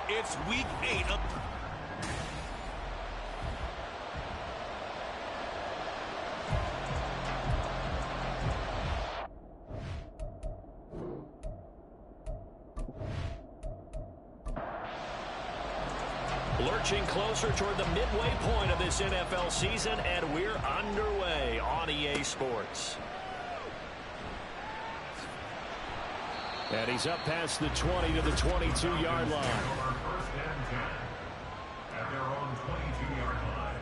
It's week 8 of... Lurching closer toward the midway point of this NFL season, and we're underway on EA Sports. And he's up past the 20 to the 22-yard line. At their own 22-yard line.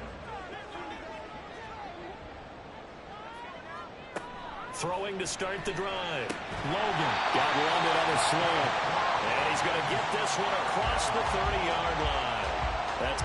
Throwing to start the drive. Logan got landed on a slant. And he's going to get this one across the 30-yard line. That's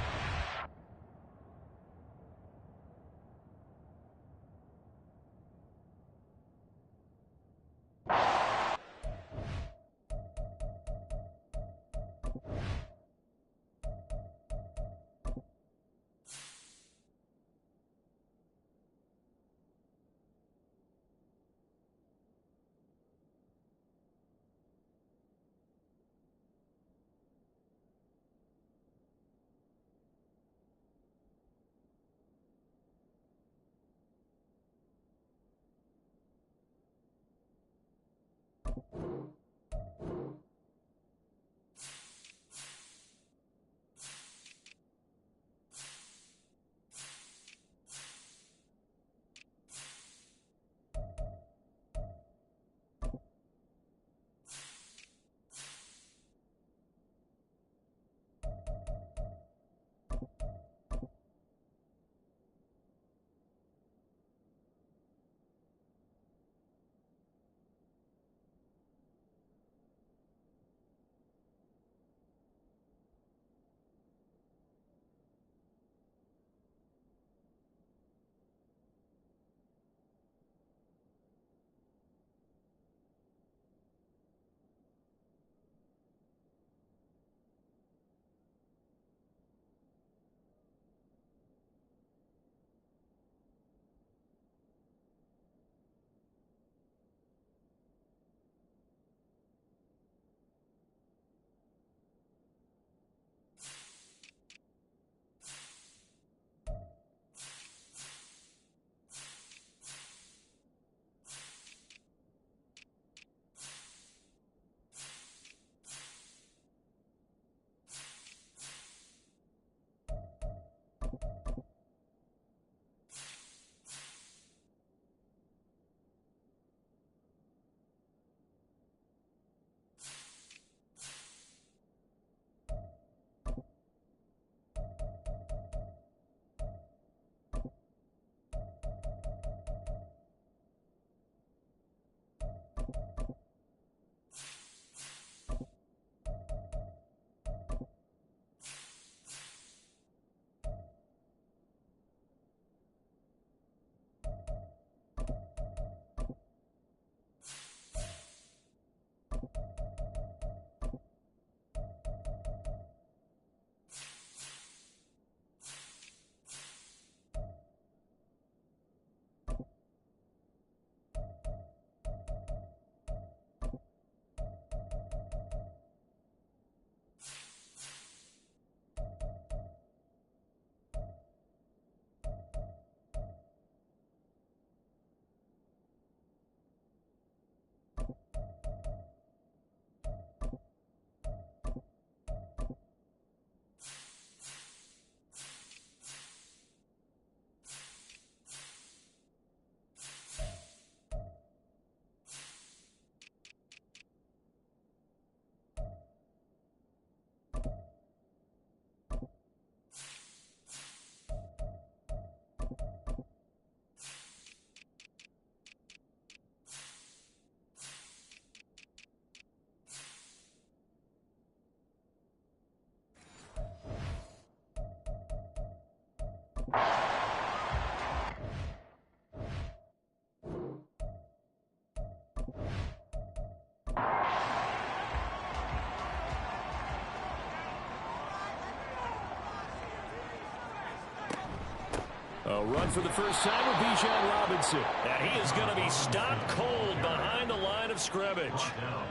A run for the first time with Bijan Robinson. And he is going to be stopped cold behind the line of scrimmage.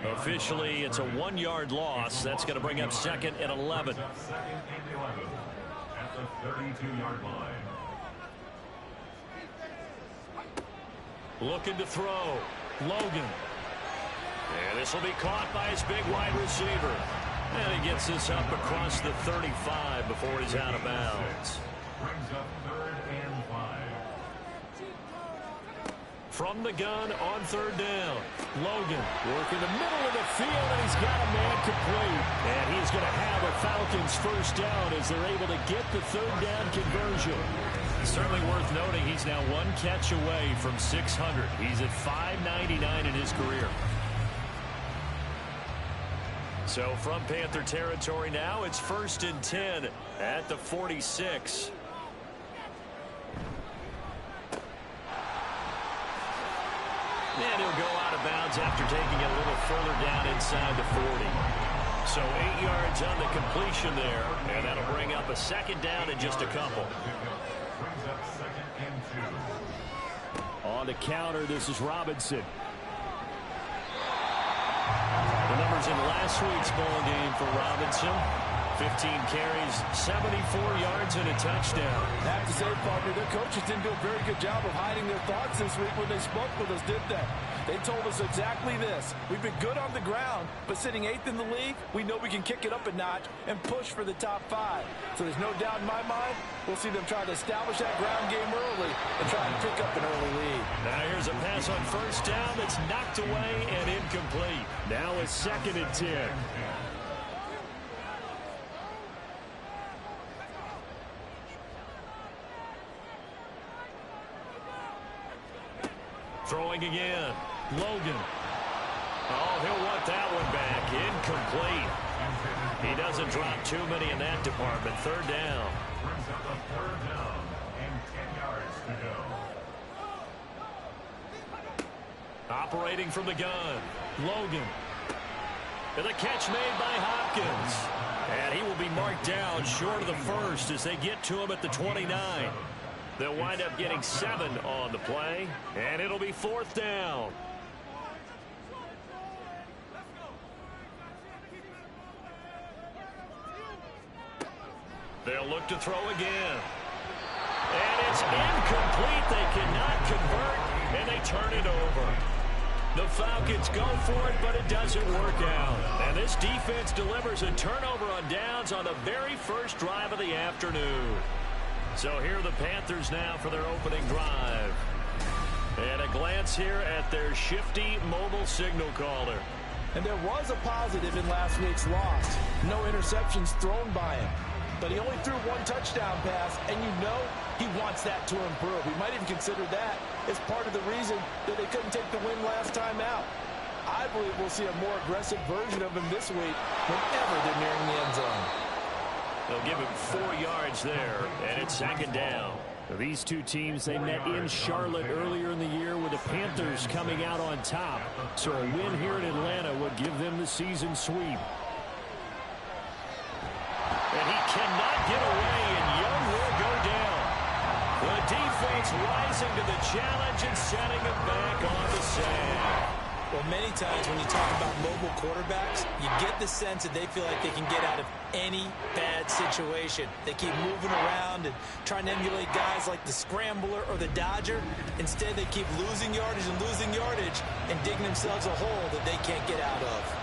Officially, it's a 1-yard loss. That's going to bring up 2nd and 11. Second and 11 at the 32-yard line. Looking to throw. Logan. And this will be caught by his big wide receiver. And he gets this up across the 35 before he's out of bounds. Brings up 3rd and 5. From the gun on 3rd down. Logan working the middle of the field, and he's got a man complete. And he's going to have a Falcons first down as they're able to get the 3rd down conversion. Certainly worth noting he's now 1 catch away from 600. He's at 599 in his career. So from Panther territory now, it's 1st and 10 at the 46. And he'll go out of bounds after taking it a little further down inside the 40. So 8 yards on the completion there, and that'll bring up a 2nd down in just a couple. Brings up 2nd and 2. On the counter, this is Robinson. The numbers in last week's ball game for Robinson. 15 carries, 74 yards, and a touchdown. I have to say, partner, their coaches didn't do a very good job of hiding their thoughts this week when they spoke with us, did they? They told us exactly this. We've been good on the ground, but sitting 8th in the league, we know we can kick it up a notch and push for the top 5. So there's no doubt in my mind, we'll see them try to establish that ground game early and try to pick up an early lead. Now here's a pass on 1st down that's knocked away and incomplete. Now it's 2nd and 10. Throwing again. Logan. Oh, he'll want that one back. Incomplete. He doesn't drop too many in that department. 3rd down. Brings up a 3rd down and 10 yards to go. Operating from the gun. Logan. And the catch made by Hopkins. And he will be marked down short of the 1st as they get to him at the 29. They'll wind up getting 7 on the play, and it'll be 4th down. They'll look to throw again. And it's incomplete. They cannot convert, and they turn it over. The Falcons go for it, but it doesn't work out. And this defense delivers a turnover on downs on the very first drive of the afternoon. So here are the Panthers now for their opening drive. And a glance here at their shifty mobile signal caller. And there was a positive in last week's loss. No interceptions thrown by him. But he only threw 1 touchdown pass, and you know he wants that to improve. We might even consider that as part of the reason that they couldn't take the win last time out. I believe we'll see a more aggressive version of him this week whenever they're nearing the end zone. They'll give him 4 yards there, and it's 2nd down. These two teams, they met in Charlotte earlier in the year with the Panthers coming out on top. So a win here in Atlanta would give them the season sweep. And he cannot get away, and Young will go down. The defense rising to the challenge and setting him back on the sand. Well, many times when you talk about mobile quarterbacks, you get the sense that they feel like they can get out of any bad situation. They keep moving around and trying to emulate guys like the Scrambler or the Dodger. Instead, they keep losing yardage and digging themselves a hole that they can't get out of.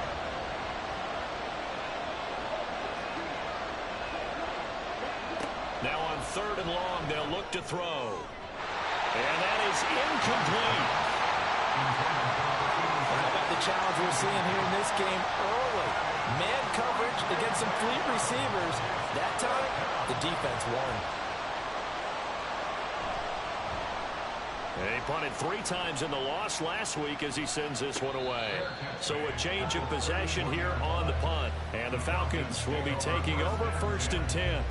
Now on 3rd and long, they'll look to throw. And that is incomplete. How about the challenge we're seeing here in this game early? Man coverage against some fleet receivers. That time, the defense won. And he punted 3 times in the loss last week as he sends this one away. So a change of possession here on the punt. And the Falcons will be taking over 1st and 10.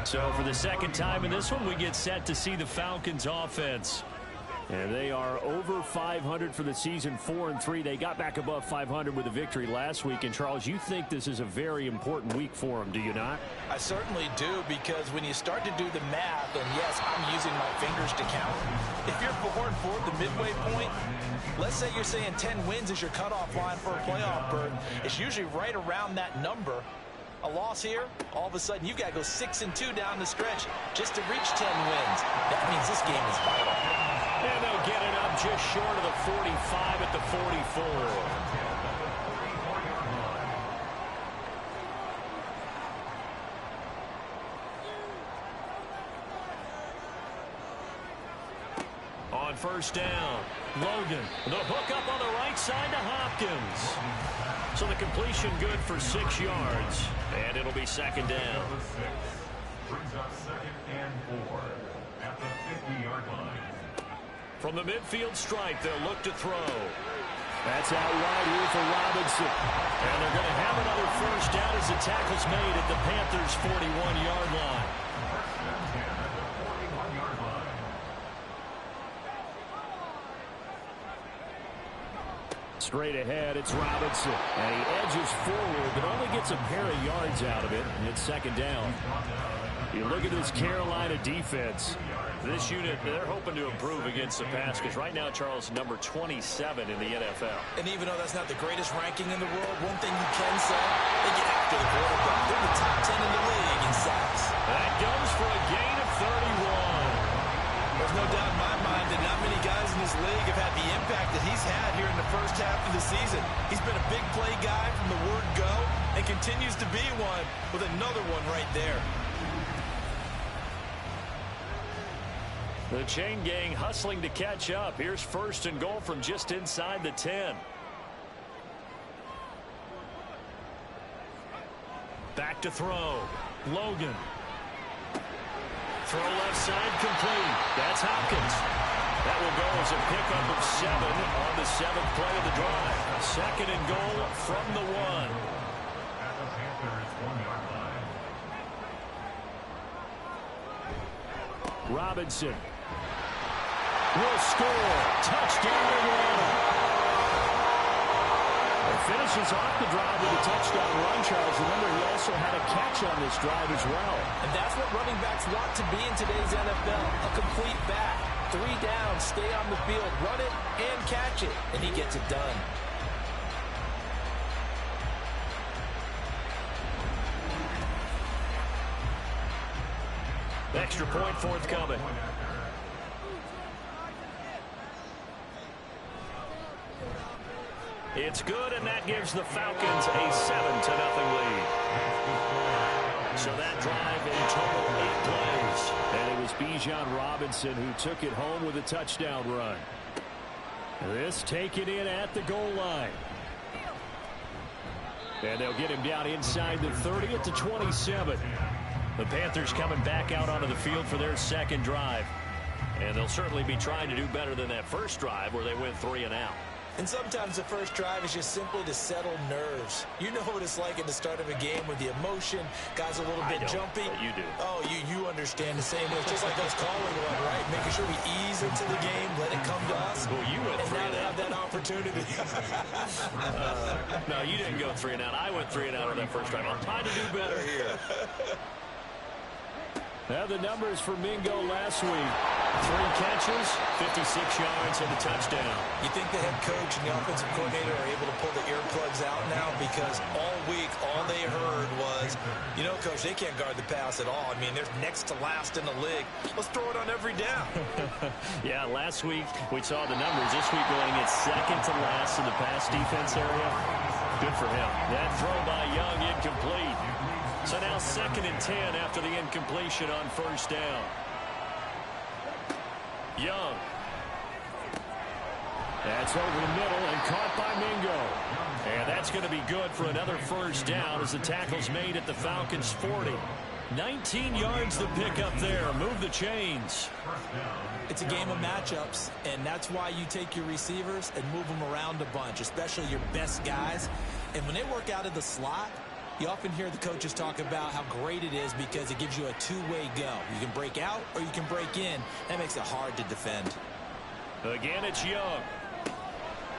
So for the 2nd time in this one, we get set to see the Falcons offense. And they are over 500 for the season, 4-3. They got back above 500 with a victory last week. And, Charles, you think this is a very important week for them, do you not? I certainly do, because when you start to do the math, and yes, I'm using my fingers to count. If you're 4-4 at the midway point, let's say you're saying 10 wins is your cutoff line for a playoff berth. It's usually right around that number. A loss here, all of a sudden you've got to go 6-2 down the stretch just to reach 10 wins. That means this game is vital. And they'll get it up just short of the 45 at the 44. On first down, Logan, the hook up on the right side to Hopkins. So the completion good for 6 yards, and it'll be second down. Brings up 2nd and 4 at the 50-yard line. From the midfield stripe, they'll look to throw. That's out wide here for Robinson. And they're going to have another first down as the tackle's made at the Panthers' 41-yard line. First and 10 at the 41-yard line. Straight ahead, it's Robinson. And he edges forward, but only gets a pair of yards out of it. And it's second down. You look at this Carolina defense. This unit, they're hoping to improve against the pass, because right now, Charles, number 27 in the NFL. And even though that's not the greatest ranking in the world, one thing you can say, they get after the quarterback. They're the top 10 in the league in sacks. That goes for a gain of 31. There's no doubt in my mind that not many guys in this league have had the impact that he's had here in the first half of the season. He's been a big play guy from the word go and continues to be one with another one right there. The chain gang hustling to catch up. Here's first and goal from just inside the 10. Back to throw. Logan. Throw left side complete. That's Hopkins. That will go as a pickup of 7 on the 7th play of the drive. Second and goal from the 1. At the Panthers' 1-yard line. Robinson will score. Touchdown, Atlanta. It finishes off the drive with a touchdown run, Charles. Remember, he also had a catch on this drive as well. And that's what running backs want to be in today's NFL, a complete back. 3 down, stay on the field, run it, and catch it. And he gets it done. Extra point forthcoming. It's good, and that gives the Falcons a 7-0 lead. So that drive in total 8 plays. And it was Bijan Robinson who took it home with a touchdown run. This taken in at the goal line. And they'll get him down inside the 30 at the 27. The Panthers coming back out onto the field for their second drive. And they'll certainly be trying to do better than that first drive where they went 3 and out. And sometimes the first drive is just simply to settle nerves. You know what it's like at the start of a game with the emotion. Guys a little bit jumpy. But you do. Oh, you understand the same way. It's just like us calling one, right? Making sure we ease into the game, let it come to us. Well, you went 3 and now and they out. have that opportunity. No, you didn't go 3 and out. I went 3 and out on that first drive. I'm trying to do better here. Now the numbers for Mingo last week. 3 catches, 56 yards, and a touchdown. You think the head coach and the offensive coordinator are able to pull the earplugs out now? Because all week, all they heard was, you know, Coach, they can't guard the pass at all. I mean, they're next to last in the league. Let's throw it on every down. Yeah, last week we saw the numbers. This week going at second to last in the pass defense area. Good for him. That throw by Young incomplete. So now 2nd and 10 after the incompletion on first down. Young. That's over the middle and caught by Mingo. And that's going to be good for another first down as the tackle's made at the Falcons' 40. 19 yards to pick up there. Move the chains. It's a game of matchups, and that's why you take your receivers and move them around a bunch, especially your best guys. And when they work out of the slot, you often hear the coaches talk about how great it is because it gives you a two-way go. You can break out or you can break in. That makes it hard to defend. Again, it's Young.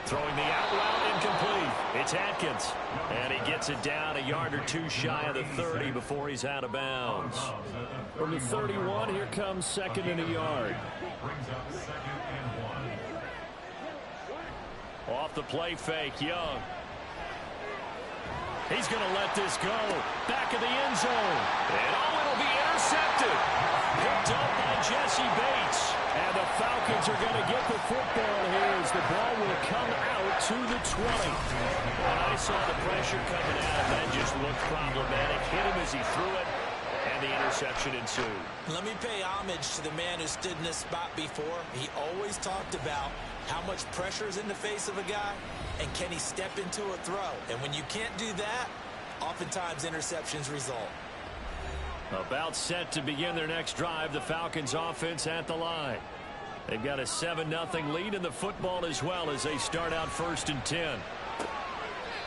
Throwing the out route incomplete. It's Atkins. And he gets it down a yard or two shy of the 30 before he's out of bounds. From the 31, here comes second and a yard. Off the play fake, Young. He's going to let this go. Back of the end zone. And it'll be intercepted. Picked up by Jesse Bates. And the Falcons are going to get the football here as the ball will come out to the 20. When I saw the pressure coming out, that just looked problematic. Hit him as he threw it, and the interception ensued. Let me pay homage to the man who stood in this spot before. He always talked about how much pressure is in the face of a guy, and can he step into a throw? And when you can't do that, oftentimes interceptions result. About set to begin their next drive, the Falcons offense at the line. They've got a 7-0 lead in the football as well as they start out 1st and 10.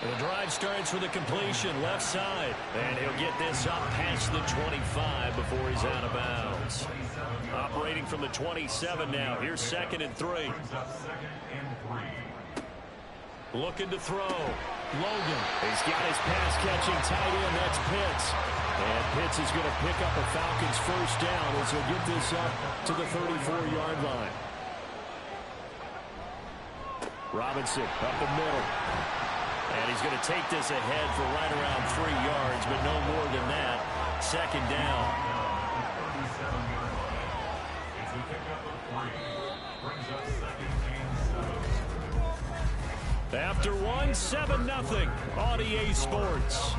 The drive starts with a completion left side, and he'll get this up past the 25 before he's out of bounds. Operating from the 27 now. Here's 2nd and 3. Looking to throw. Logan. He's got his pass-catching tight end. That's Pitts. And Pitts is going to pick up a Falcons first down as he'll get this up to the 34-yard line. Robinson up the middle. And he's going to take this ahead for right around 3 yards, but no more than that. 2nd down. After 1, 7-0 on EA Sports.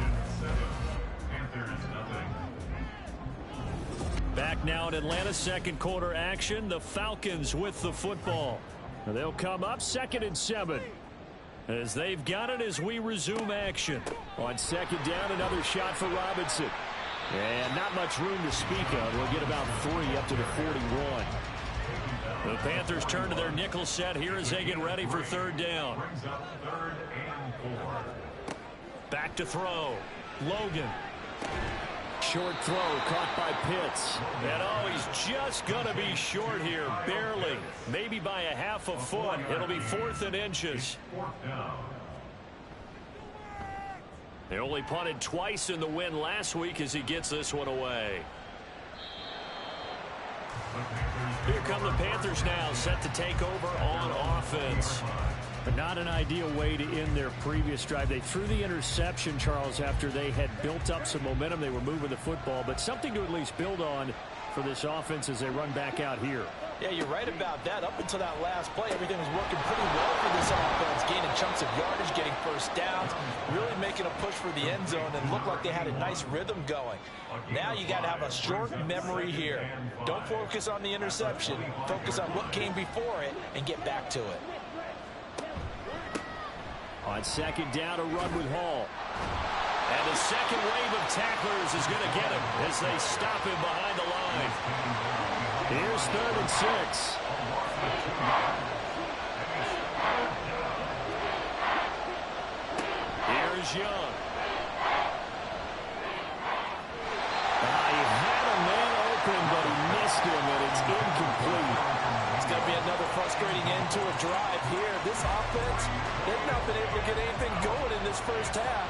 Back now in Atlanta, 2nd quarter action. The Falcons with the football. They'll come up 2nd and 7. As they've got it as we resume action. On 2nd down, another shot for Robinson. And not much room to speak of. We'll get about 3 up to the 41. The Panthers turn to their nickel set here as they get ready for 3rd down. Back to throw. Logan. Short throw caught by Pitts. And he's just going to be short here, barely. Maybe by a half a foot. It'll be 4th and inches. They only punted twice in the win last week as he gets this one away. Here come the Panthers now, set to take over on offense. But not an ideal way to end their previous drive. They threw the interception, Charles, after they had built up some momentum. They were moving the football, but something to at least build on for this offense as they run back out here. Yeah, you're right about that. Up until that last play, everything was working pretty well for this offense, gaining chunks of yardage, getting first downs, really making a push for the end zone, and looked like they had a nice rhythm going. Now you got to have a short memory here. Don't focus on the interception. Focus on what came before it and get back to it. On 2nd down, a run with Hall. And the second wave of tacklers is going to get him as they stop him behind the line. Here's 3rd and 6. Here's Young. He had a man open, but he missed him, and it's incomplete. It's going to be another frustrating end to a drive here. This offense, they've not been able to get anything going in this first half.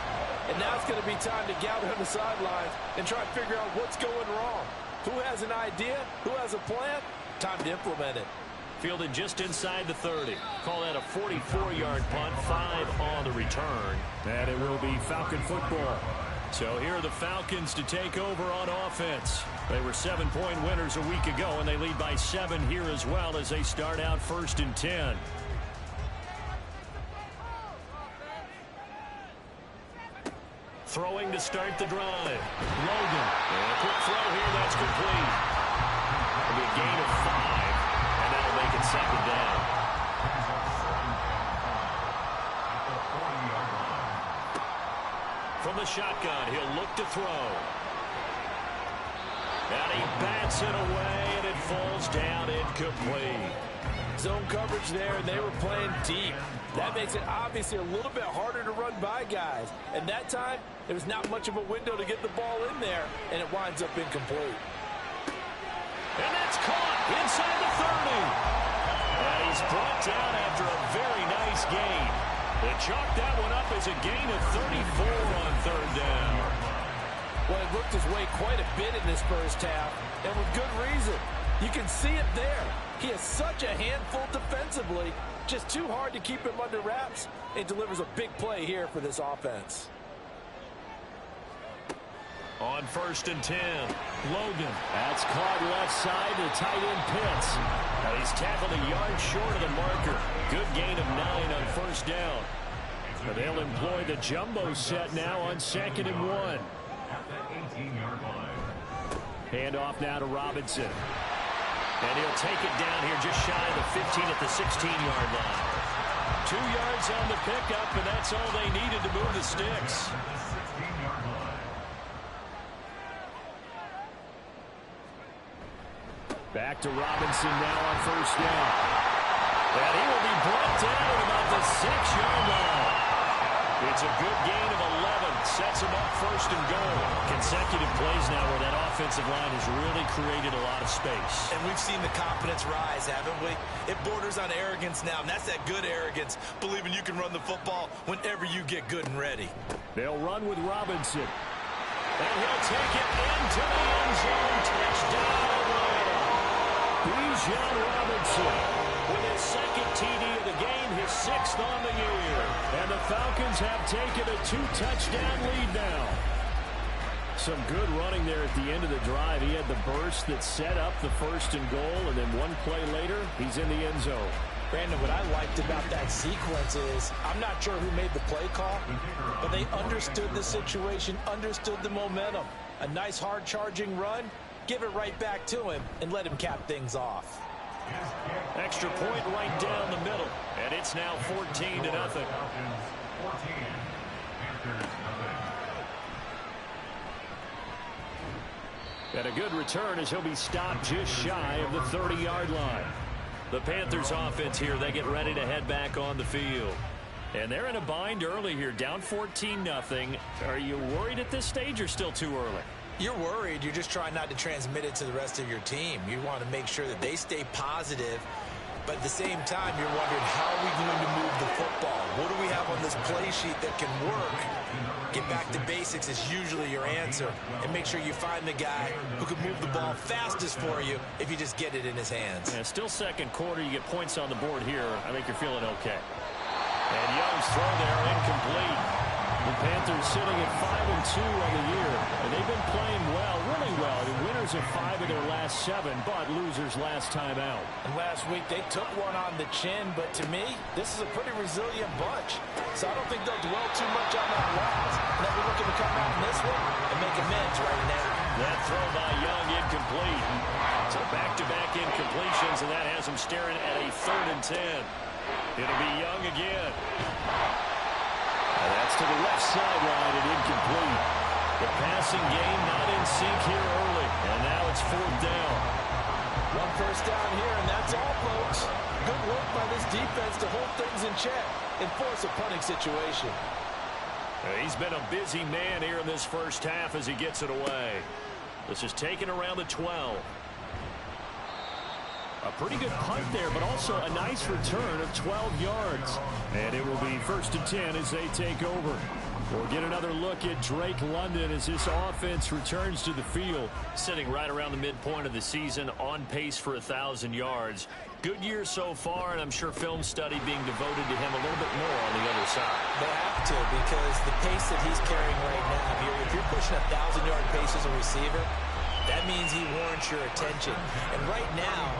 And now it's going to be time to gather on the sidelines and try to figure out what's going wrong. Who has an idea? Who has a plan? Time to implement it. Fielded just inside the 30. Call that a 44-yard punt, 5 on the return. And it will be Falcon football. So here are the Falcons to take over on offense. They were 7-point winners a week ago, and they lead by 7 here as well as they start out 1st and 10. Throwing to start the drive. Logan. And a quick throw here. That's complete. It'll be a gain of 5, and that'll make it 2nd down. From the shotgun, he'll look to throw. And he bats it away, and it falls down incomplete. Zone coverage there, and they were playing deep. That makes it obviously a little bit harder to run by guys. And that time, there was not much of a window to get the ball in there, and it winds up incomplete. And that's caught inside the 30. And he's brought down after a very nice gain. They chalked that one up as a gain of 34 on third down. Well, it looked his way quite a bit in this first half, and with good reason. You can see it there. He is such a handful defensively, just too hard to keep him under wraps. It delivers a big play here for this offense. On 1st and 10, Logan. That's caught left side to tight end Pitts. And he's tackled a yard short of the marker. Good gain of 9 on 1st down. But they'll employ the jumbo set now on 2nd and 1. At the 18-yard line. Hand off now to Robinson. And he'll take it down here just shy of the 15 at the 16-yard line. 2 yards on the pickup, and that's all they needed to move the sticks. Back to Robinson now on 1st down. And he will be brought down at about the 6-yard line. It's a good gain of 11. Sets him up 1st and goal. Consecutive plays now where that offensive line has really created a lot of space. And we've seen the confidence rise, haven't we? It borders on arrogance now, and that's that good arrogance, believing you can run the football whenever you get good and ready. They'll run with Robinson. And he'll take it into the end zone. Touchdown. Bijan Robinson with his 2nd TD of the game, his 6th on the year. And the Falcons have taken a 2-touchdown lead now. Some good running there at the end of the drive. He had the burst that set up the 1st and goal, and then one play later, he's in the end zone. Brandon, what I liked about that sequence is, I'm not sure who made the play call, but they understood the situation, understood the momentum. A nice hard-charging run, give it right back to him, and let him cap things off. Extra point right down the middle, and it's now 14-0. And a good return as he'll be stopped just shy of the 30-yard line. The Panthers offense here, they get ready to head back on the field. And they're in a bind early here, down 14-0. Are you worried at this stage or still too early? You're worried. You're just trying not to transmit it to the rest of your team. You want to make sure that they stay positive, but at the same time, you're wondering, how are we going to move the football? What do we have on this play sheet that can work? Get back to basics is usually your answer, and make sure you find the guy who can move the ball fastest for you if you just get it in his hands. Yeah, still 2nd quarter. You get points on the board here. I think you're feeling okay. And Young's throw there, incomplete. The Panthers sitting at 5-2 on the year, and they've been playing well, really well. The winners of 5 of their last 7, but losers last time out. And last week, they took one on the chin, but to me, this is a pretty resilient bunch. So I don't think they'll dwell too much on that loss. And they'll be looking to come out in this one and make amends right now. That throw by Young incomplete. So back-to-back incompletions, and that has them staring at a 3rd and 10. It'll be Young again. And that's to the left sideline and incomplete. The passing game not in sync here early. And now it's 4th down. 1 first down here, and that's all, folks. Good work by this defense to hold things in check and force a punting situation. He's been a busy man here in this first half as he gets it away. This is taken around the 12. A pretty good punt there, but also a nice return of 12 yards. And it will be 1st and 10 as they take over. We'll get another look at Drake London as this offense returns to the field. Sitting right around the midpoint of the season, on pace for 1,000 yards. Good year so far, and I'm sure film study being devoted to him a little bit more on the other side. They have to, because the pace that he's carrying right now, if you're pushing 1,000-yard pace as a receiver, that means he warrants your attention. And right now,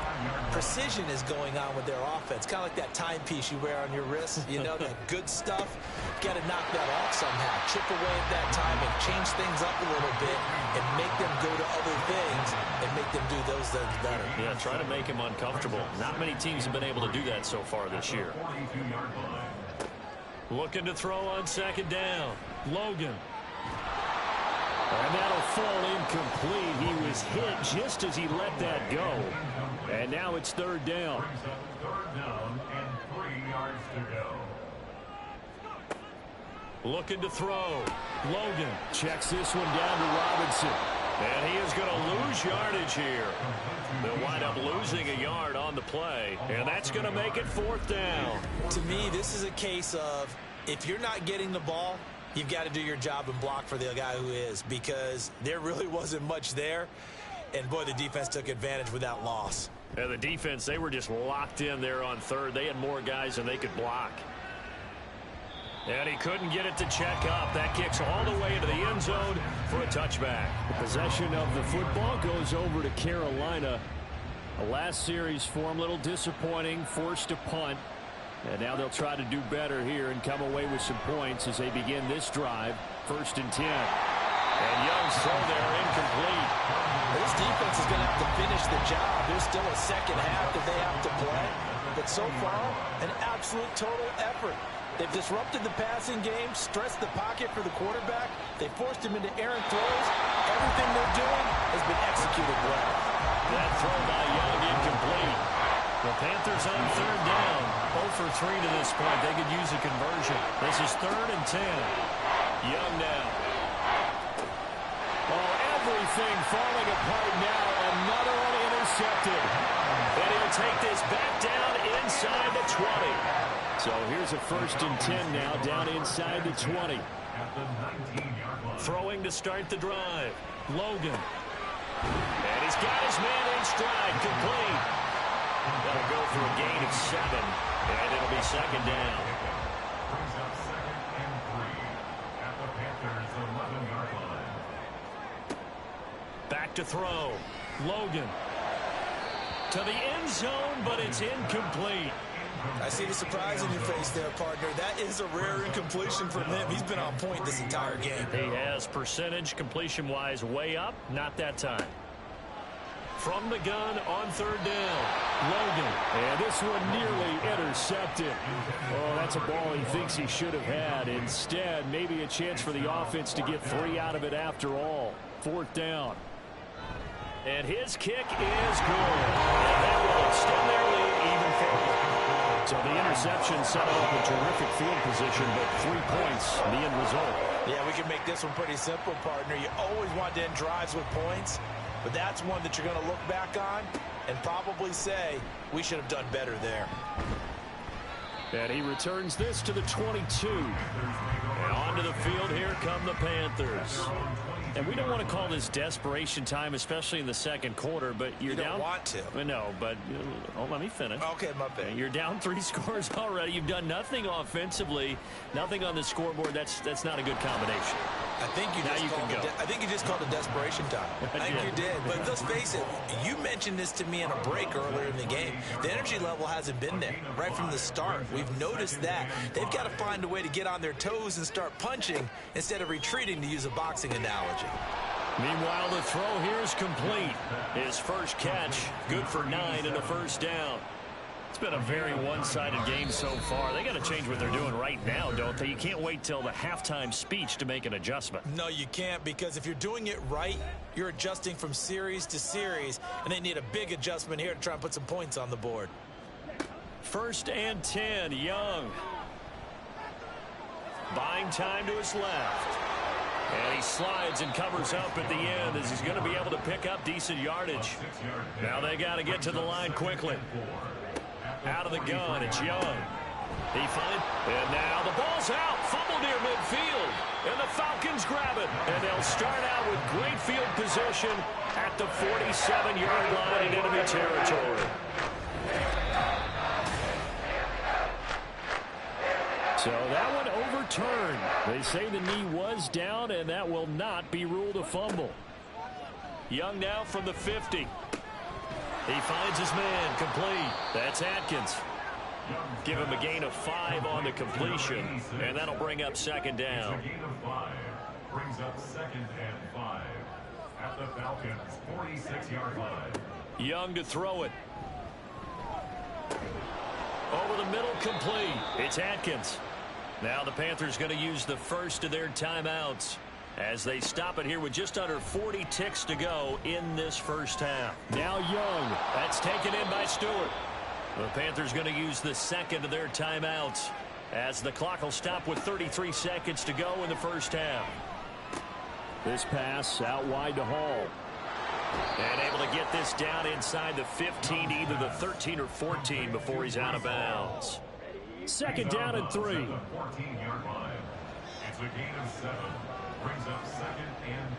precision is going on with their offense. Kind of like that timepiece you wear on your wrist. You know, that good stuff. Got to knock that off somehow. Chip away at that timing. Change things up a little bit and make them go to other things and make them do those things better. Yeah, try to make him uncomfortable. Not many teams have been able to do that so far this year. Looking to throw on 2nd down. Logan. And that'll fall incomplete. He was hit just as he let that go. And now it's 3rd down. 3rd down and 3 yards to go. Looking to throw. Logan checks this one down to Robinson. And he is going to lose yardage here. They'll wind up losing a yard on the play, and that's going to make it 4th down. To me, this is a case of if you're not getting the ball, you've got to do your job and block for the guy who is, because there really wasn't much there. And, boy, the defense took advantage with that loss. And the defense, they were just locked in there on 3rd. They had more guys than they could block. And he couldn't get it to check up. That kicks all the way into the end zone for a touchback. The possession of the football goes over to Carolina. The last series for them, a little disappointing, forced a punt. And now they'll try to do better here and come away with some points as they begin this drive. 1st and 10. And Young's throw there incomplete. This defense is going to have to finish the job. There's still a second half that they have to play. But so far, an absolute total effort. They've disrupted the passing game, stressed the pocket for the quarterback. They forced him into errant throws. Everything they're doing has been executed well. That throw by Young incomplete. The Panthers on 3rd down. 0 for 3 to this point. They could use a conversion. This is 3rd and 10. Young now. Oh, everything falling apart now. Another one intercepted. And he'll take this back down inside the 20. So here's a 1st and 10 now, down inside the 20. Throwing to start the drive. Logan. And he's got his man in stride, complete. That'll go for a gain of 7, and it'll be 2nd down. Brings up 2nd and 3 at the Panthers' 11-yard line. Back to throw. Logan. To the end zone, but it's incomplete. I see the surprise in your face there, partner. That is a rare incompletion from him. He's been on point this entire game. He has percentage completion-wise way up. Not that time. From the gun on 3rd down. Logan. And this one nearly intercepted. Oh, that's a ball he thinks he should have had. Instead, maybe a chance for the offense to get 3 out of it after all. 4th down. And his kick is good. And that will extend their lead even further. So the interception set up a terrific field position, but 3 points, the end result. Yeah, we can make this one pretty simple, partner. You always want to end drives with points, but that's one that you're going to look back on and probably say, we should have done better there. And he returns this to the 22. And onto the field, here come the Panthers. And we don't want to call this desperation time, especially in the 2nd quarter, but you're down. You down. don't want to. No, but let me finish. Okay, my bad. You're down 3 scores already. You've done nothing offensively, nothing on the scoreboard. That's not a good combination. I think you just called it desperation time. I think you did. But let's face it, you mentioned this to me in a break earlier in the game. The energy level hasn't been there right from the start. We've noticed that. They've got to find a way to get on their toes and start punching instead of retreating, to use a boxing analogy. Meanwhile, the throw here is complete. His first catch, good for 9 and a 1st down. It's been a very one-sided game so far. They got to change what they're doing right now, don't they? You can't wait till the halftime speech to make an adjustment. No, you can't, because if you're doing it right, you're adjusting from series to series, and they need a big adjustment here to try and put some points on the board. 1st and 10, Young. Buying time to his left. And he slides and covers up at the end as he's going to be able to pick up decent yardage. Now they got to get to the line quickly. Out of the gun, it's Young. He finds, and now the ball's out. Fumble near midfield. And the Falcons grab it. And they'll start out with great field position at the 47-yard line in enemy territory. So that one overturned. They say the knee was down, and that will not be ruled a fumble. Young now from the 50. He finds his man, complete. That's Atkins. Give him a gain of 5 on the completion, and that'll bring up 2nd down. A gain of 5 brings up 2nd and 5 at the Falcons' 46-yard line. Young to throw it. Over the middle, complete. It's Atkins. Now the Panthers going to use the first of their timeouts as they stop it here with just under 40 ticks to go in this first half. Now Young. That's taken in by Stewart. The Panthers going to use the second of their timeouts as the clock will stop with 33 seconds to go in the first half. This pass out wide to Hall. And able to get this down inside the 15, either the 13 or 14 before he's out of bounds. Second down and 3. 14-yard line. It's a gain of 7. Brings up second and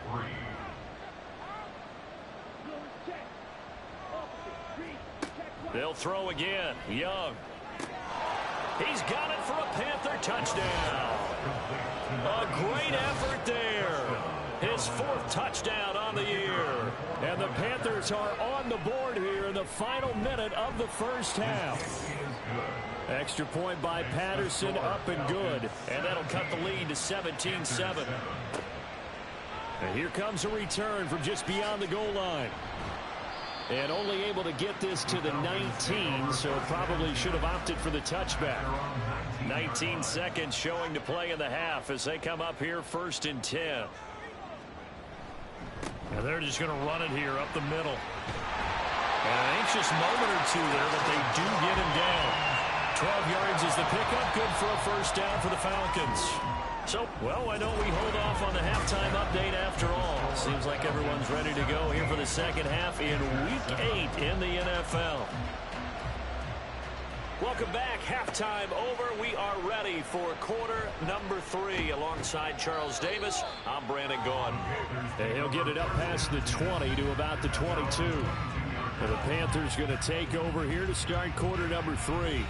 3. They'll throw again. Young. He's got it for a Panther touchdown. A great effort there. His 4th touchdown on the year. And the Panthers are on the board here in the final minute of the first half. Extra point by Patterson, up and good. And that'll cut the lead to 17-7. And here comes a return from just beyond the goal line. And only able to get this to the 19, so probably should have opted for the touchback. 19 seconds showing to play in the half as they come up here 1st and 10. And they're just going to run it here up the middle. And an anxious moment or two there, but they do get him down. 12 yards is the pickup, good for a first down for the Falcons. So, well, why don't we hold off on the halftime update after all? Seems like everyone's ready to go here for the second half in Week 8 in the NFL. Welcome back. Halftime over. We are ready for quarter number 3. Alongside Charles Davis, I'm Brandon Gordon. And he'll get it up past the 20 to about the 22. And the Panthers going to take over here to start quarter number 3.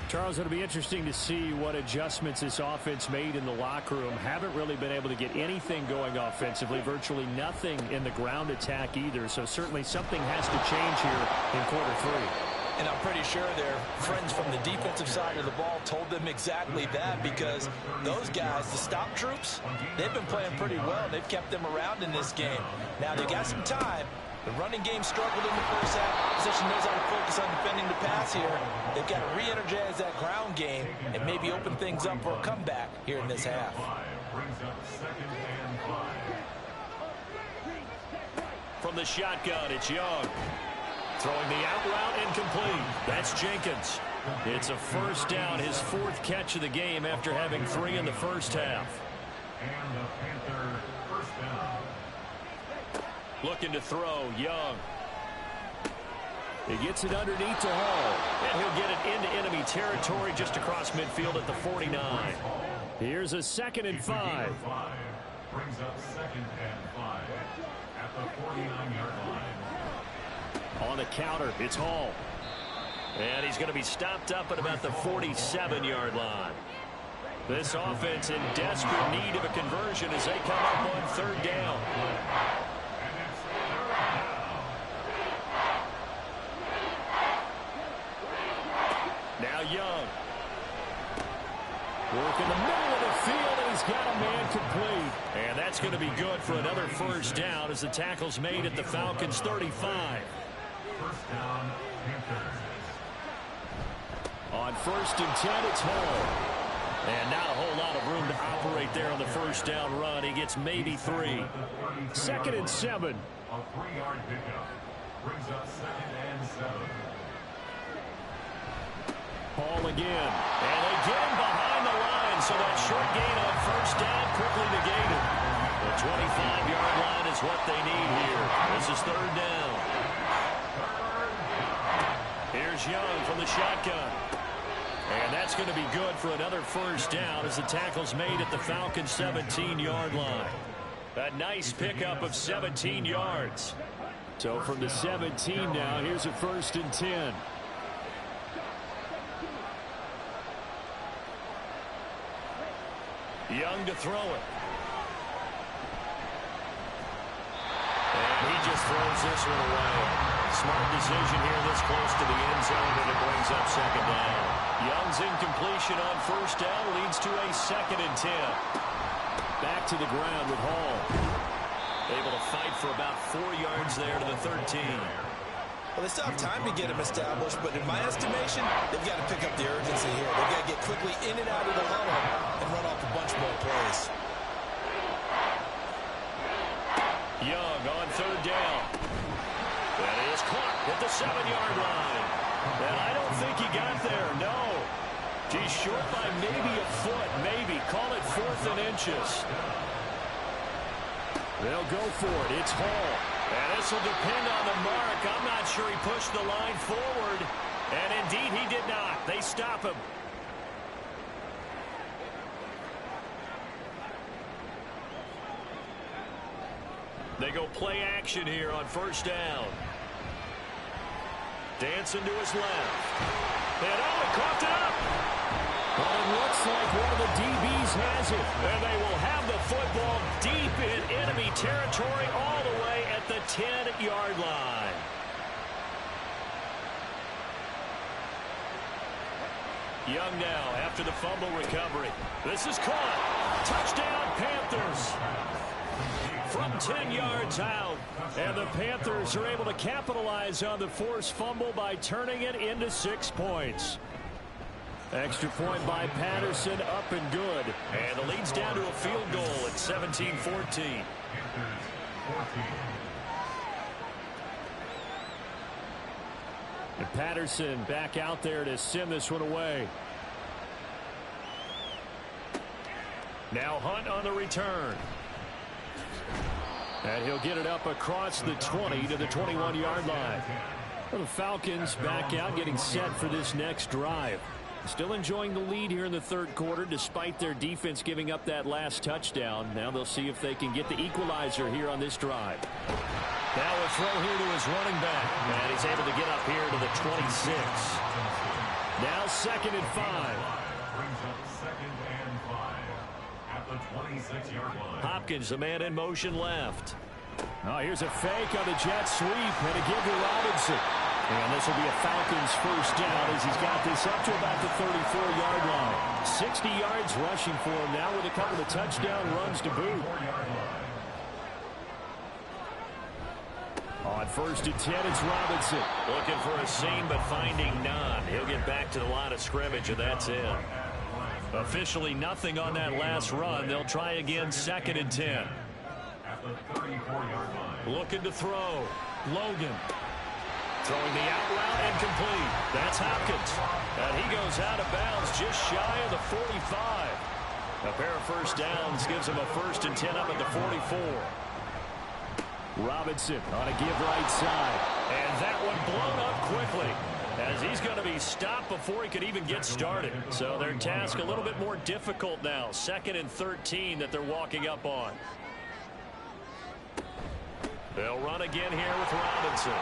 Charles, it'll be interesting to see what adjustments this offense made in the locker room. Haven't really been able to get anything going offensively, virtually nothing in the ground attack either. So certainly something has to change here in quarter 3. And I'm pretty sure their friends from the defensive side of the ball told them exactly that, because those guys, the stop troops, they've been playing pretty well. They've kept them around in this game. Now, they got some time. The running game struggled in the first half. Position knows how to focus on defending the pass here. They've got to re-energize that ground game and maybe open things up for a comeback here in this half. From the shotgun, it's Young. Throwing the out route incomplete. That's Jenkins. It's a first down, his 4th catch of the game after having 3 in the first half. And the Panther first down. Looking to throw, Young. He gets it underneath to Hall. And he'll get it into enemy territory just across midfield at the 49. Here's a 2nd and 5. Brings up 2nd and 5 at the 49-yard line. On the counter, it's Hall. And he's going to be stopped up at about the 47-yard line. This offense in desperate need of a conversion as they come up on 3rd down. Now Young. Work in the middle of the field, and he's got a man complete. And that's going to be good for another first down as the tackle's made at the Falcons' 35. First down, Panthers. On 1st and 10, it's Hall. And not a whole lot of room to operate there on the first down run. He gets maybe 3. 2nd and 7. A 3-yard pickup. Brings up 2nd and 7. Hall again. And they get him behind the line, so that short gain on first down quickly negated. The 25-yard line is what they need here. This is 3rd down. Here's Young from the shotgun. And that's going to be good for another first down as the tackle's made at the Falcons' 17-yard line. A nice pickup of 17 yards. So from the 17 now, here's a 1st and 10. Young to throw it. And he just throws this one away. Smart decision here this close to the end zone, and it brings up 2nd down. Young's incompletion on first down leads to a 2nd and 10. Back to the ground with Hall. Able to fight for about 4 yards there to the 13. Well, they still have time to get him established, but in my estimation, they've got to pick up the urgency here. They've got to get quickly in and out of the huddle and run off a bunch more plays. Young on 3rd down. That is Clark at the 7-yard line. And I don't think he got there, no. He's short by maybe a foot, maybe. Call it 4th and inches. They'll go for it. It's Hall. And this will depend on the mark. I'm not sure he pushed the line forward. And indeed, he did not. They stop him. They go play action here on first down. Dancing to his left. And he coughed it up. But it looks like one of the DBs has it. And they will have the football deep in enemy territory all the way at the 10-yard line. Young now after the fumble recovery. This is caught. Touchdown, Panthers. From 10 yards out. And the Panthers are able to capitalize on the forced fumble by turning it into 6 points. Extra point by Patterson, up and good. And the lead's down to a field goal at 17-14. And Patterson back out there to send this one away. Now Hunt on the return. And he'll get it up across the 20 to the 21-yard line. Well, the Falcons back out, getting set for this next drive. Still enjoying the lead here in the third quarter despite their defense giving up that last touchdown. Now they'll see if they can get the equalizer here on this drive. Now a throw here to his running back. And he's able to get up here to the 26. Now 2nd and 5. Brings up 2nd and 5 at the 26-yard line. Hopkins, the man in motion left. Oh, here's a fake on the jet sweep and a give to Robinson. And this will be a Falcons first down as he's got this up to about the 34-yard line. 60 yards rushing for him now with a couple of touchdown runs to boot. On 1st and 10, it's Robinson. Looking for a seam, but finding none. He'll get back to the line of scrimmage, and that's it. Officially nothing on that last run. They'll try again 2nd and 10. At the 34-yard line. Looking to throw. Logan. Throwing the out route and complete. That's Hopkins. And he goes out of bounds just shy of the 45. A pair of first downs gives him a 1st and 10 up at the 44. Robinson on a give right side. And that one blown up quickly as he's going to be stopped before he could even get started. So their task a little bit more difficult now. 2nd and 13 that they're walking up on. They'll run again here with Robinson.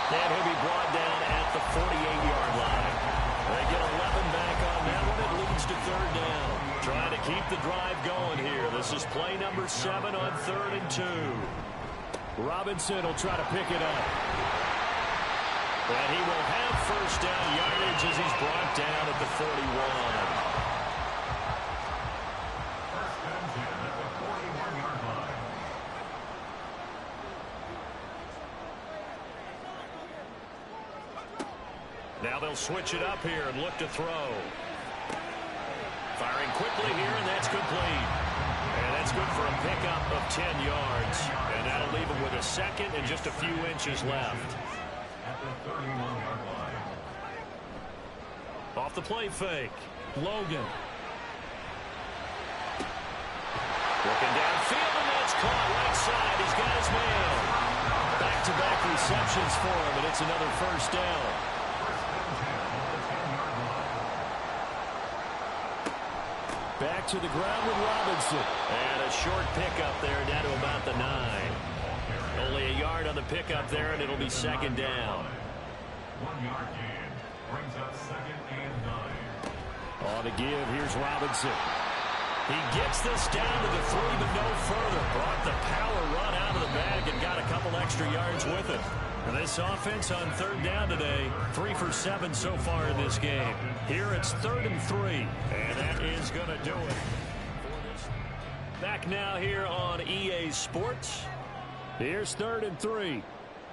And he'll be brought down at the 48-yard line. They get 11 back on that one. It leads to 3rd down. Trying to keep the drive going here. This is play number 7 on 3rd and 2. Robinson will try to pick it up. And he will have first down yardage as he's brought down at the 41. Now they'll switch it up here and look to throw. Firing quickly here, and that's complete. And that's good for a pickup of 10 yards. And that'll leave him with a 2nd and just a few inches left. At the 31-yard line. Off the play fake. Logan. Looking downfield, and that's caught right side. He's got his man. Back-to-back receptions for him, and it's another first down. Back to the ground with Robinson. And a short pickup there down to about the 9. Only a yard on the pickup there, and it'll be 2nd down. 1-yard gain brings up 2nd and 9. On the give, here's Robinson. He gets this down to the 3, but no further. Brought the power run out of the bag and got a couple extra yards with it. And this offense on 3rd down today, 3 for 7 so far in this game. Here it's 3rd and 3. And that is going to do it. Back now here on EA Sports. Here's 3rd and 3.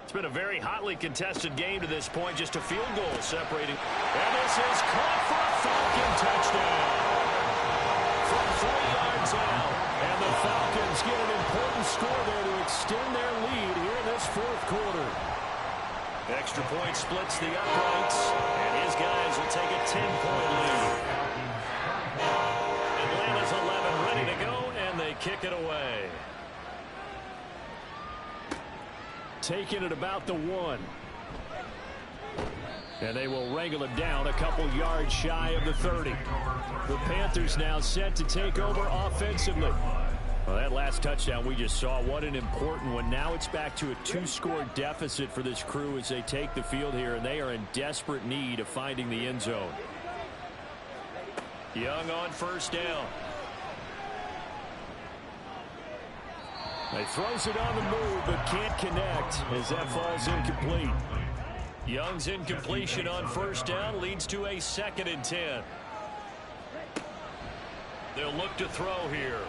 It's been a very hotly contested game to this point. Just a field goal separating. And this is caught for a Falcon touchdown. From 3 yards out. And the Falcons get an important score there to extend their lead here in this 4th quarter. Extra point splits the uprights, and his guys will take a 10-point lead. Atlanta's 11 ready to go, and they kick it away. Taking it about the 1. And they will wrangle it down a couple yards shy of the 30. The Panthers now set to take over offensively. Well, that last touchdown we just saw, what an important one. Now it's back to a 2-score deficit for this crew as they take the field here, and they are in desperate need of finding the end zone. Young on first down. He throws it on the move but can't connect as that falls incomplete. Young's incompletion on first down leads to a 2nd and 10. They'll look to throw here.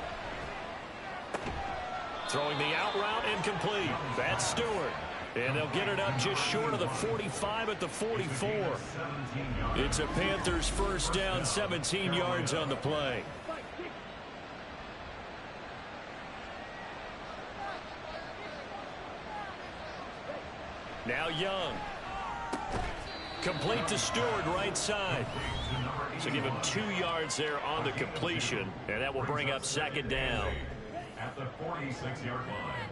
Throwing the out route, incomplete. That's Stewart. And they'll get it up just short of the 45 at the 44. It's a Panthers first down, 17 yards on the play. Now Young. Complete to Stewart, right side. So give him 2 yards there on the completion, and that will bring up 2nd down. At the 46-yard line.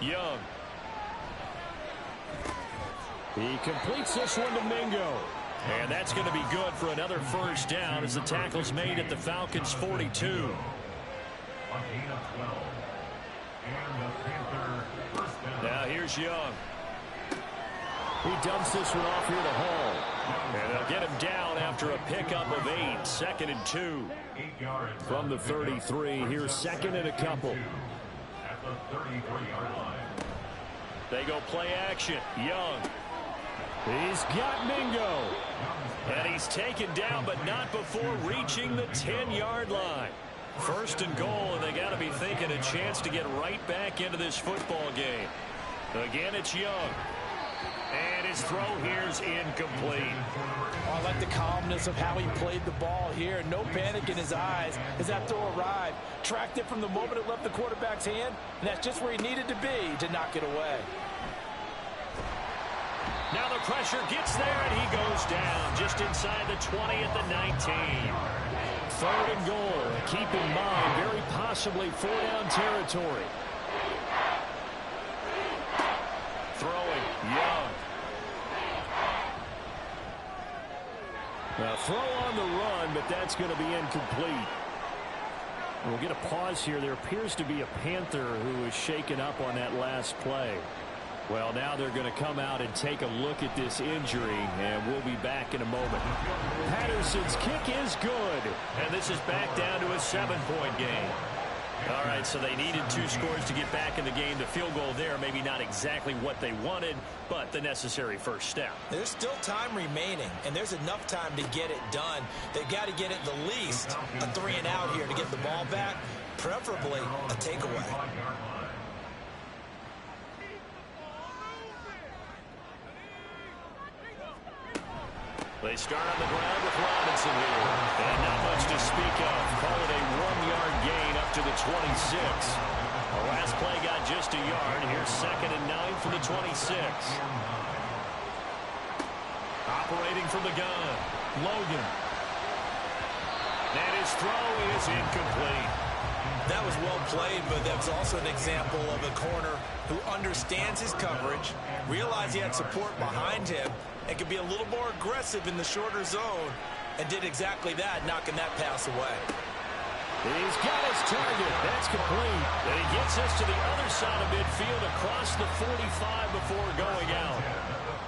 Young. He completes this one to Mingo. And that's going to be good for another first down as the tackle's made at the Falcons' 42. A gain of 12. And the Panther first down. Now here's Young. He dumps this one off here to Hall. And they'll get him down after a pickup of 8. 2nd and 2. 8 yards From the 33, here's 2nd and a couple. at the 33-yard line. They go play action. Young. He's got Mingo. And he's taken down, but not before reaching the 10-yard line. 1st and goal, and they got to be thinking a chance to get right back into this football game. Again, it's Young. And his throw here's incomplete. I like the calmness of how he played the ball here. No panic in his eyes as that throw arrived. Tracked it from the moment it left the quarterback's hand, and that's just where he needed to be to knock it away. Now the pressure gets there, and he goes down just inside the 20 at the 19. 3rd and goal. Keep in mind, very possibly 4-down territory. Throwing, Young. Now throw on the run, but that's going to be incomplete. We'll get a pause here. There appears to be a Panther who is shaken up on that last play. Well, now they're going to come out and take a look at this injury, and we'll be back in a moment. Patterson's kick is good. And this is back down to a 7-point game. All right, so they needed 2 scores to get back in the game. The field goal there, maybe not exactly what they wanted, but the necessary first step. There's still time remaining, and there's enough time to get it done. They've got to get at the least a 3-and-out here to get the ball back, preferably a takeaway. They start on the ground with Robinson here. And not much to speak of. Call it a 1-yard gain up to the 26. The last play got just a yard. Here's 2nd and 9 from the 26. Operating from the gun, Logan. And his throw is incomplete. That was well played, but that was also an example of a corner who understands his coverage, realized he had support behind him, and could be a little more aggressive in the shorter zone, and did exactly that, knocking that pass away. He's got his target. That's complete. And he gets us to the other side of midfield across the 45 before going out.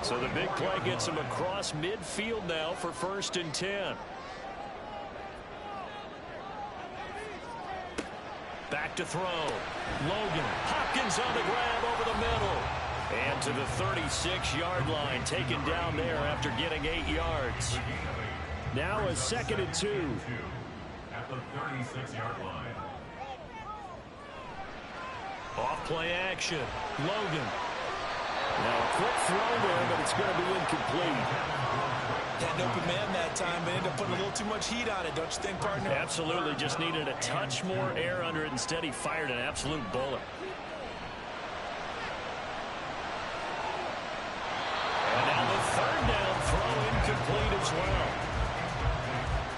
So the big play gets him across midfield now for 1st and 10. Back to throw. Logan. Hopkins on the grab over the middle. And to the 36-yard line, taken down there after getting 8 yards. Now a 2nd and 2. At the 36-yard line. Off play action. Logan. Now a quick throw there, but it's going to be incomplete. Had an open man that time, but ended up putting a little too much heat on it, don't you think, partner? Absolutely. Just needed a touch more air under it. Instead, he fired an absolute bullet. And now the 3rd down throw incomplete as well.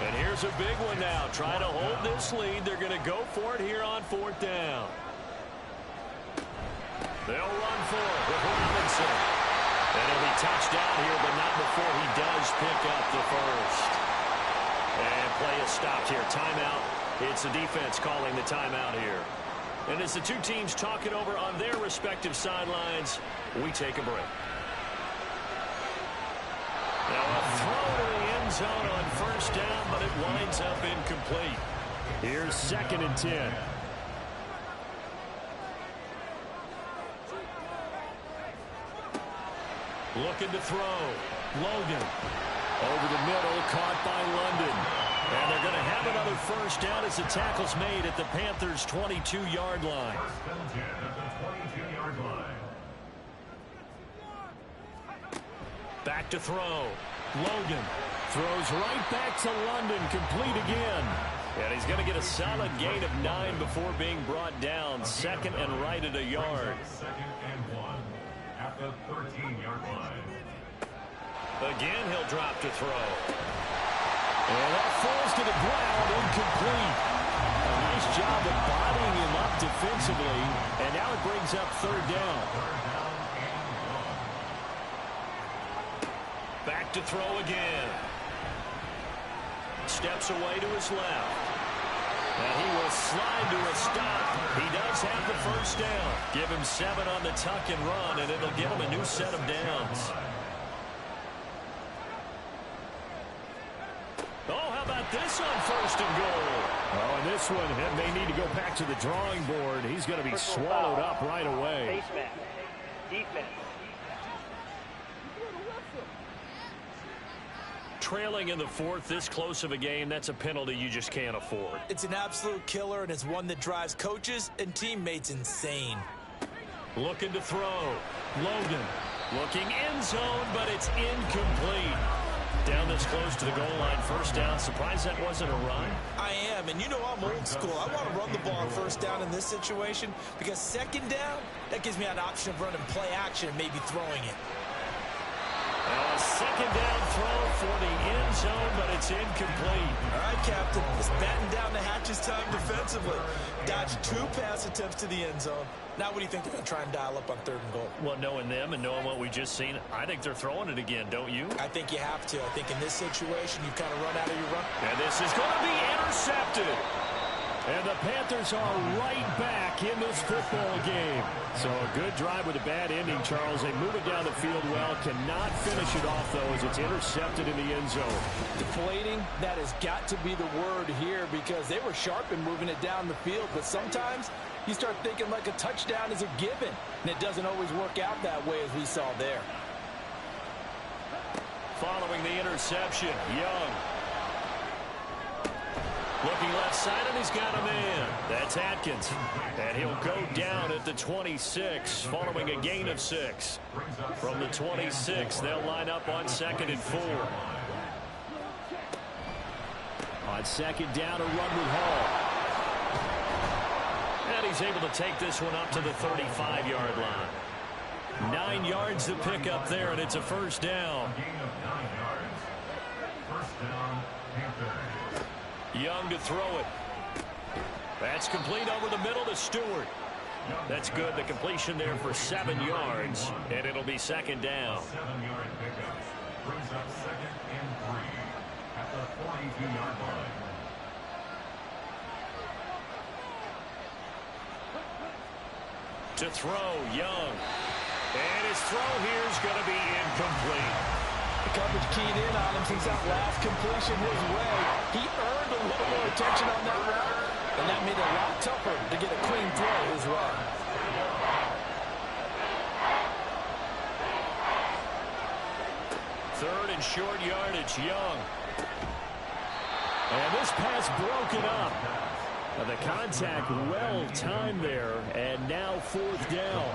And here's a big one now. Trying to hold this lead. They're going to go for it here on 4th down. They'll run for it with Robinson. And he'll be touched down here, but not before he does pick up the first. And play is stopped here. Timeout. It's the defense calling the timeout here. And as the two teams talk it over on their respective sidelines, we take a break. Now a throw to the end zone on 1st down, but it winds up incomplete. Here's 2nd and 10. Looking to throw. Logan. Over the middle, caught by London. And they're going to have another 1st down as the tackle's made at the Panthers' 22-yard line. 1st and 10 at the 22-yard line. Back to throw. Logan throws right back to London, complete again. And he's going to get a solid gain of 9 before being brought down. 2nd and right at a yard. 2nd and 1 at the 13-yard line. Again, he'll drop to throw. And that falls to the ground, incomplete. A nice job of bodying him up defensively. And now it brings up 3rd down. Back to throw again. Steps away to his left. And he will slide to a stop. He does have the 1st down. Give him 7 on the tuck and run, and it'll give him a new set of downs. Oh, how about this on 1st and goal? Oh, and this one may need to go back to the drawing board. He's going to be swallowed up right away. Face mask. Defense. Trailing in the 4th, this close of a game, that's a penalty you just can't afford. It's an absolute killer, and it's one that drives coaches and teammates insane. Looking to throw. Logan looking end zone, but it's incomplete. Down this close to the goal line, 1st down. Surprised that wasn't a run? I am, and you know I'm old school. I want to run the ball on 1st down in this situation because 2nd down, that gives me an option of running play action and maybe throwing it. A 2nd down throw for the end zone, but it's incomplete. All right, Captain. It's batten down the hatches time defensively. Dodged 2 pass attempts to the end zone. Now what do you think they're going to try and dial up on 3rd and goal? Well, knowing them and knowing what we just seen, I think they're throwing it again, don't you? I think you have to. I think in this situation, you've kind of run out of your run. And this is going to be intercepted. And the Panthers are right back in this football game. So a good drive with a bad ending, Charles. They move it down the field well. Cannot finish it off, though, as it's intercepted in the end zone. Deflating, that has got to be the word here because they were sharp in moving it down the field. But sometimes you start thinking like a touchdown is a given. And it doesn't always work out that way as we saw there. Following the interception, Young. Looking left side, and he's got a man. That's Atkins. And he'll go down at the 26, following a gain of 6. From the 26, they'll line up on 2nd and 4. On 2nd down, a run with Hall. And he's able to take this one up to the 35-yard line. 9 yards to pick up there, and it's a 1st down. Gain of 9 yards. 1st down, Panthers. Young to throw it. That's complete over the middle to Stewart. That's good. The completion there for 7 yards, and it'll be 2nd down. 7-yard pickup brings up 2nd and 3 at the 42-yard line. To throw, Young. And his throw here is going to be incomplete. The coverage keyed in on him since that last completion his way. He earned a little more attention on that route, and that made it a lot tougher to get a clean throw his way. 3rd and short yardage, Young. And this pass broken up. The contact well timed there, and now 4th down.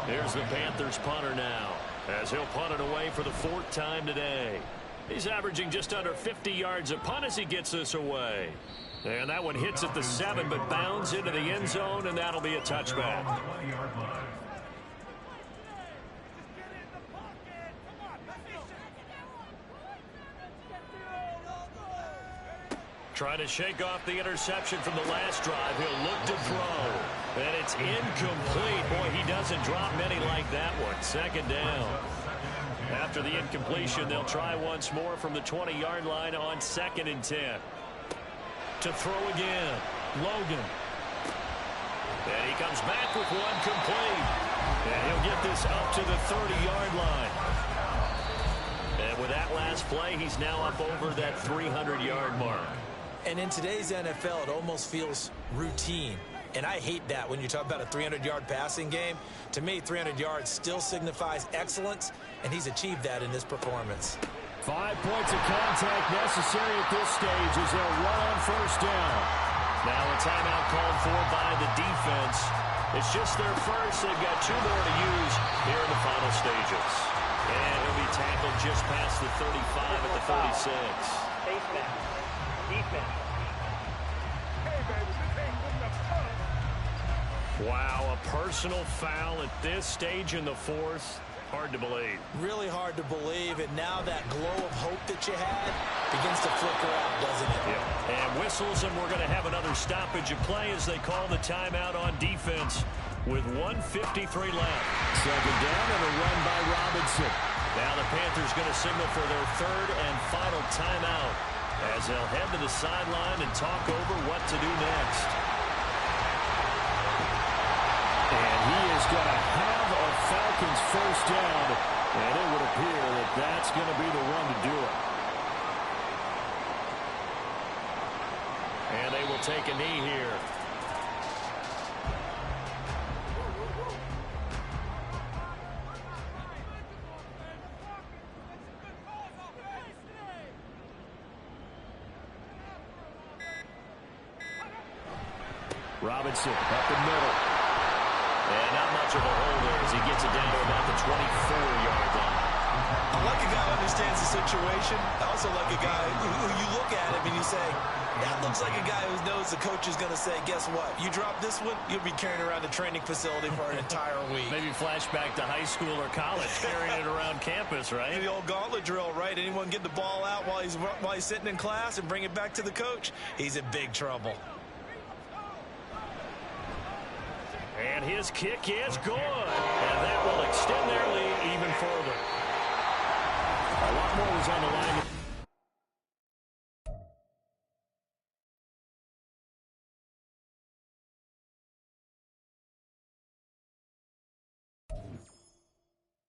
There's the Panthers punter now, as he'll punt it away for the 4th time today. He's averaging just under 50 yards a punt as he gets this away. And that one hits at the 7, but bounds into the end zone, and that'll be a touchback. 20-yard line. Trying to shake off the interception from the last drive. He'll look to throw. And it's incomplete. Boy, he doesn't drop many like that one. Second down. After the incompletion, they'll try once more from the 20-yard line on 2nd and 10. To throw again. Logan. And he comes back with one complete. And he'll get this up to the 30-yard line. And with that last play, he's now up over that 300-yard mark. And in today's NFL, it almost feels routine. And I hate that when you talk about a 300-yard passing game. To me, 300 yards still signifies excellence, and he's achieved that in this performance. 5 points of contact necessary at this stage as they'll run on first down. Now a timeout called for by the defense. It's just their first. They've got 2 more to use here in the final stages. And he'll be tackled just past the 35 at the 36. Face mask. Defense. Wow, a personal foul at this stage in the 4th. Hard to believe. Really hard to believe, and now that glow of hope that you had begins to flicker out, doesn't it? Yeah. And whistles, and we're going to have another stoppage of play as they call the timeout on defense with 1:53 left. Second down and a run by Robinson. Now the Panthers going to signal for their 3rd and final timeout as they'll head to the sideline and talk over what to do next. And he is going to have a Falcons first down, and it would appear that that's going to be the one to do it. And they will take a knee here. Robinson up the middle. And not much of a hole there as he gets it down to about the 24-yard line. I like a guy who understands the situation. I also like a guy who you look at him and you say, that looks like a guy who knows the coach is going to say, guess what? You drop this one, you'll be carrying around the training facility for an entire week. Maybe flashback to high school or college, carrying it around campus, right? The old gauntlet drill, right? Anyone get the ball out while he's sitting in class and bring it back to the coach? He's in big trouble. And his kick is good. And that will extend their lead even further. A lot more was on the line